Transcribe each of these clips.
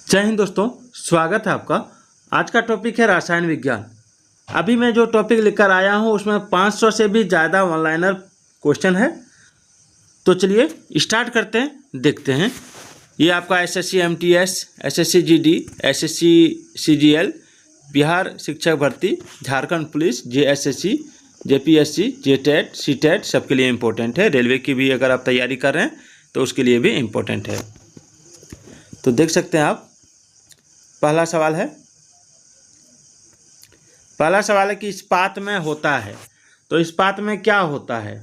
जय हिंद दोस्तों, स्वागत है आपका। आज का टॉपिक है रसायन विज्ञान। अभी मैं जो टॉपिक लेकर आया हूँ उसमें 500 से भी ज़्यादा ऑनलाइनर क्वेश्चन है। तो चलिए स्टार्ट करते हैं, देखते हैं। ये आपका SSC MTS, SSC GD, SSC CGL, Bihar शिक्षक भर्ती, Jharkhand police, JSSC, JPSC, JTET, CTET सबके लिए इम्पोर्टेंट है। रेलवे की भी अगर आप तैयारी कर रहे हैं तो उसके लिए भी इम्पोर्टेंट है। तो देख सकते हैं आप, पहला सवाल है कि इस्पात में होता है। तो इस्पात में क्या होता है?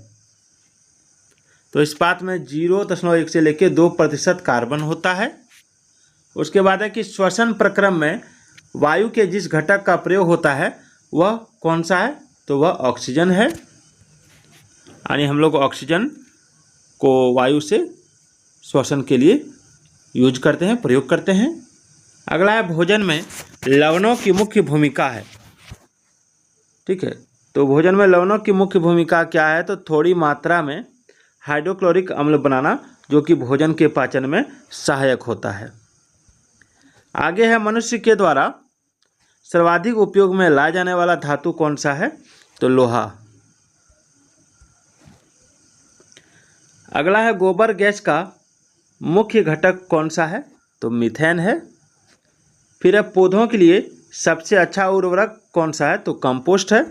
तो इस्पात में 0.1 से लेकर 2% कार्बन होता है। उसके बाद है कि श्वसन प्रक्रम में वायु के जिस घटक का प्रयोग होता है वह कौन सा है? तो वह ऑक्सीजन है। यानी हम लोग ऑक्सीजन को वायु से श्वसन के लिए यूज करते हैं, प्रयोग करते हैं। अगला है भोजन में लवणों की मुख्य भूमिका है। ठीक है, तो भोजन में लवणों की मुख्य भूमिका क्या है? तो थोड़ी मात्रा में हाइड्रोक्लोरिक अम्ल बनाना, जो कि भोजन के पाचन में सहायक होता है। आगे है मनुष्य के द्वारा सर्वाधिक उपयोग में लाया जाने वाला धातु कौन सा है? तो लोहा। अगला है गोबर गैस का मुख्य घटक कौन सा है? तो मीथेन है। फिर है पौधों के लिए सबसे अच्छा उर्वरक कौन सा है? तो कंपोस्ट है।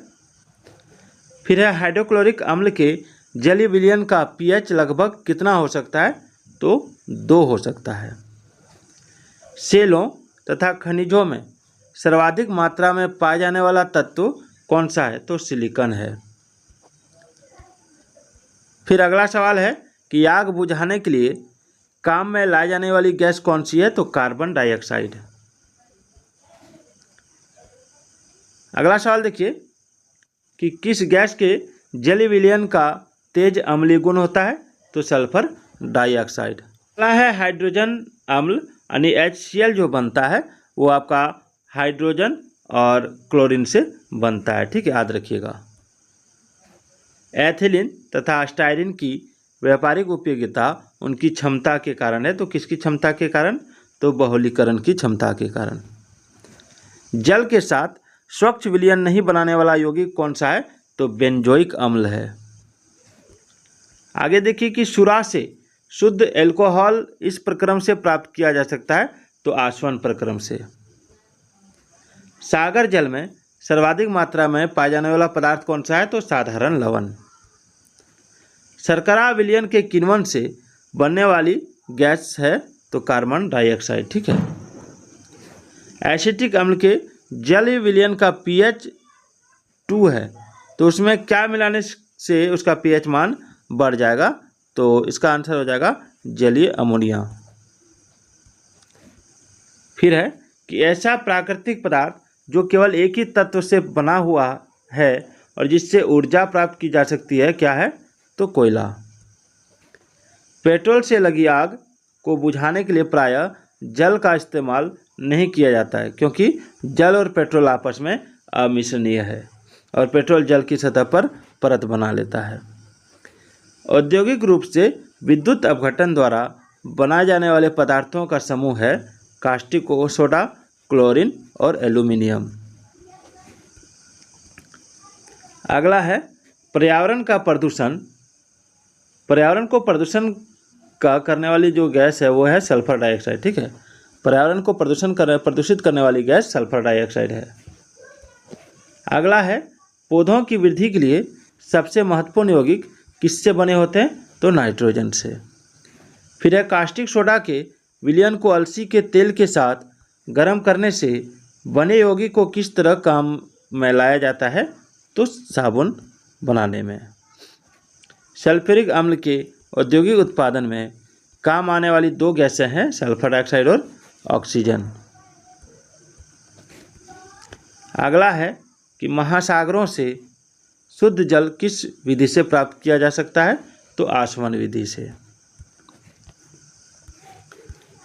फिर है हाइड्रोक्लोरिक अम्ल के जलीय विलयन का पीएच लगभग कितना हो सकता है? तो 2 हो सकता है। सेलों तथा खनिजों में सर्वाधिक मात्रा में पाए जाने वाला तत्व कौन सा है? तो सिलिकॉन है। फिर अगला सवाल है कि आग बुझाने के लिए काम में लाई जाने वाली गैस कौन सी है? तो कार्बन डाइऑक्साइड। अगला सवाल देखिए कि किस गैस के जलीय विलयन का तेज अम्लीय गुण होता है? तो सल्फर डाइऑक्साइड। अगला है हाइड्रोजन अम्ल, यानी HCl जो बनता है वो आपका हाइड्रोजन और क्लोरीन से बनता है। ठीक है, याद रखिएगा। एथिलीन तथा स्टायरीन की व्यापारिक उपयोगिता उनकी क्षमता के कारण है। तो किसकी क्षमता के कारण? तो बहुलीकरण की क्षमता के कारण। जल के साथ स्वच्छ विलयन नहीं बनाने वाला यौगिक कौन सा है? तो बेंजोइक अम्ल है। आगे देखिए कि सुरा से शुद्ध एल्कोहल इस प्रक्रम से प्राप्त किया जा सकता है। तो आसवन प्रक्रम से। सागर जल में सर्वाधिक मात्रा में पाए जाने वाला पदार्थ कौन सा है? तो साधारण लवण। शर्करा विलयन के किण्वन से बनने वाली गैस है तो कार्बन डाइऑक्साइड। ठीक है। एसिटिक अम्ल के जलीय विलयन का pH 2 है, तो उसमें क्या मिलाने से उसका pH मान बढ़ जाएगा? तो इसका आंसर हो जाएगा जलीय अमोनिया। फिर है कि ऐसा प्राकृतिक पदार्थ जो केवल एक ही तत्व से बना हुआ है और जिससे ऊर्जा प्राप्त की जा सकती है, क्या है? तो कोयला। पेट्रोल से लगी आग को बुझाने के लिए प्रायः जल का इस्तेमाल नहीं किया जाता है, क्योंकि जल और पेट्रोल आपस में अमिश्रणीय है और पेट्रोल जल की सतह पर परत बना लेता है। औद्योगिक रूप से विद्युत अपघटन द्वारा बनाए जाने वाले पदार्थों का समूह है कास्टिक सोडा, क्लोरीन और एल्यूमिनियम। अगला है पर्यावरण का प्रदूषण। पर्यावरण को प्रदूषण का करने वाली जो गैस है वो है सल्फर डाइऑक्साइड। ठीक है, पर्यावरण को प्रदूषित करने वाली गैस सल्फर डाइऑक्साइड है। अगला है पौधों की वृद्धि के लिए सबसे महत्वपूर्ण यौगिक किससे बने होते हैं? तो नाइट्रोजन से। फिर है कास्टिक सोडा के विलयन को अलसी के तेल के साथ गर्म करने से बने यौगिक को किस तरह काम में लाया जाता है? तो साबुन बनाने में। सल्फ्यूरिक अम्ल के औद्योगिक उत्पादन में काम आने वाली 2 गैसें हैं सल्फर डाइऑक्साइड और ऑक्सीजन। अगला है कि महासागरों से शुद्ध जल किस विधि से प्राप्त किया जा सकता है? तो आसवन विधि से।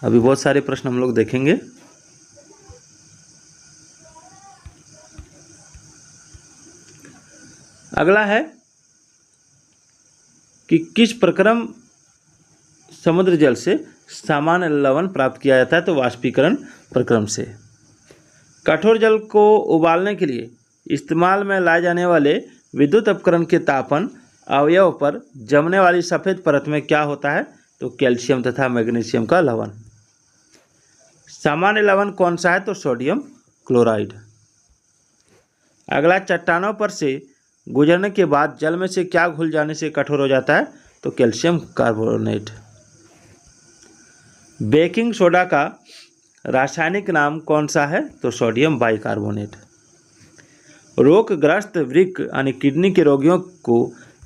अभी बहुत सारे प्रश्न हम लोग देखेंगे। अगला है कि किस प्रक्रम समुद्र जल से सामान्य लवण प्राप्त किया जाता है? तो वाष्पीकरण प्रक्रम से। कठोर जल को उबालने के लिए इस्तेमाल में लाए जाने वाले विद्युत उपकरण के तापन अवयव पर जमने वाली सफ़ेद परत में क्या होता है? तो कैल्शियम तथा मैग्नीशियम का लवण। सामान्य लवण कौन सा है? तो सोडियम क्लोराइड। अगला, चट्टानों पर से गुजरने के बाद जल में से क्या घुल जाने से कठोर हो जाता है? तो कैल्शियम कार्बोनेट। बेकिंग सोडा का रासायनिक नाम कौन सा है? तो सोडियम बाइकार्बोनेट। रोगग्रस्त वृक्क यानी किडनी के रोगियों को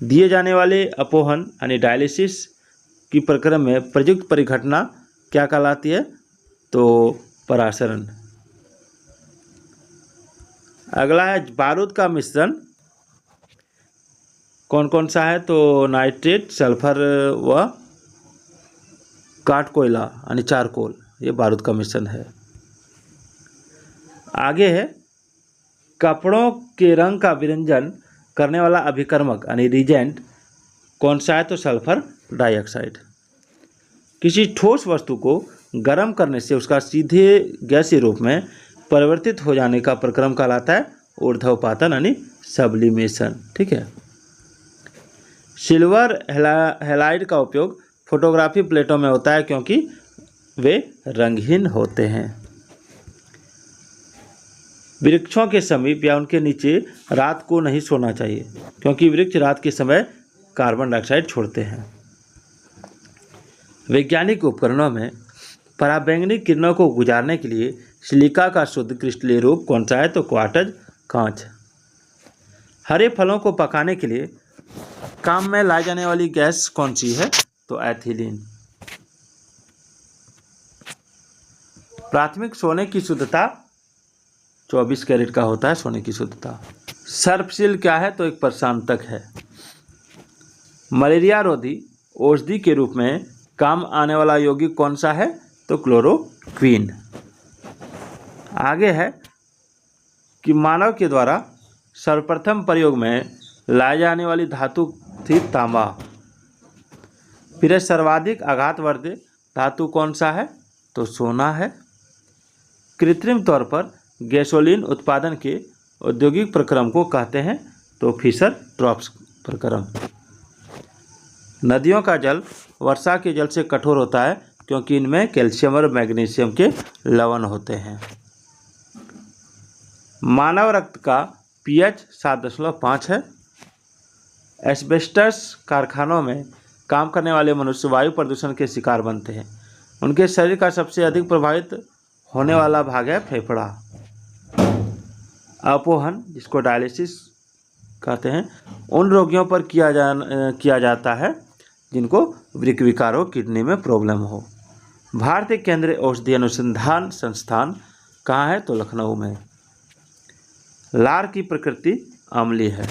दिए जाने वाले अपोहन यानी डायलिसिस की प्रक्रिया में प्रयुक्त परिघटना क्या कहलाती है? तो परासरण। अगला है, बारूद का मिश्रण कौन कौन सा है? तो नाइट्रेट, सल्फर व काठ कोयला यानी चारकोल, ये बारूद का मिश्रण है। आगे है, कपड़ों के रंग का विरंजन करने वाला अभिकर्मक यानी रिजेंट कौन सा है? तो सल्फर डाइऑक्साइड। किसी ठोस वस्तु को गर्म करने से उसका सीधे गैसीय रूप में परिवर्तित हो जाने का प्रक्रम कहलाता है ऊर्ध्वपातन यानी सब्लिमेशन। ठीक है। सिल्वर हैलाइड का उपयोग फोटोग्राफी प्लेटों में होता है क्योंकि वे रंगहीन होते हैं। वृक्षों के समीप या उनके नीचे रात को नहीं सोना चाहिए क्योंकि वृक्ष रात के समय कार्बन डाइऑक्साइड छोड़ते हैं। वैज्ञानिक उपकरणों में पराबैंगनी किरणों को गुजारने के लिए सिलिका का शुद्ध क्रिस्टलीय रूप कौन सा है? तो क्वार्ट्ज, कांच। हरे फलों को पकाने के लिए काम में लाई जाने वाली गैस कौन सी है? तो एथिलीन। प्राथमिक सोने की शुद्धता 24 कैरेट का होता है सोने की शुद्धता। सर्पसील क्या है? तो एक प्रशांतक है। मलेरिया रोधी औषधि के रूप में काम आने वाला यौगिक कौन सा है? तो क्लोरोक्वीन। आगे है कि मानव के द्वारा सर्वप्रथम प्रयोग में लाई जाने वाली धातु थी तांबा। फिर सर्वाधिक आघातवर्ध धातु कौन सा है? तो सोना है। कृत्रिम तौर पर गैसोलीन उत्पादन के औद्योगिक प्रक्रम को कहते हैं तो फिशर ट्रॉप्स प्रक्रम। नदियों का जल वर्षा के जल से कठोर होता है क्योंकि इनमें कैल्शियम और मैग्नीशियम के लवण होते हैं। मानव रक्त का पीएच 7.5 है। एस्बेस्टस कारखानों में काम करने वाले मनुष्य वायु प्रदूषण के शिकार बनते हैं। उनके शरीर का सबसे अधिक प्रभावित होने वाला भाग है फेफड़ा। अपोहन, जिसको डायलिसिस कहते हैं, उन रोगियों पर किया जाता है जिनको वृक्क विकार हो, किडनी में प्रॉब्लम हो। भारतीय केंद्रीय औषधि अनुसंधान संस्थान कहाँ है? तो लखनऊ में। लार की प्रकृति अम्लीय है।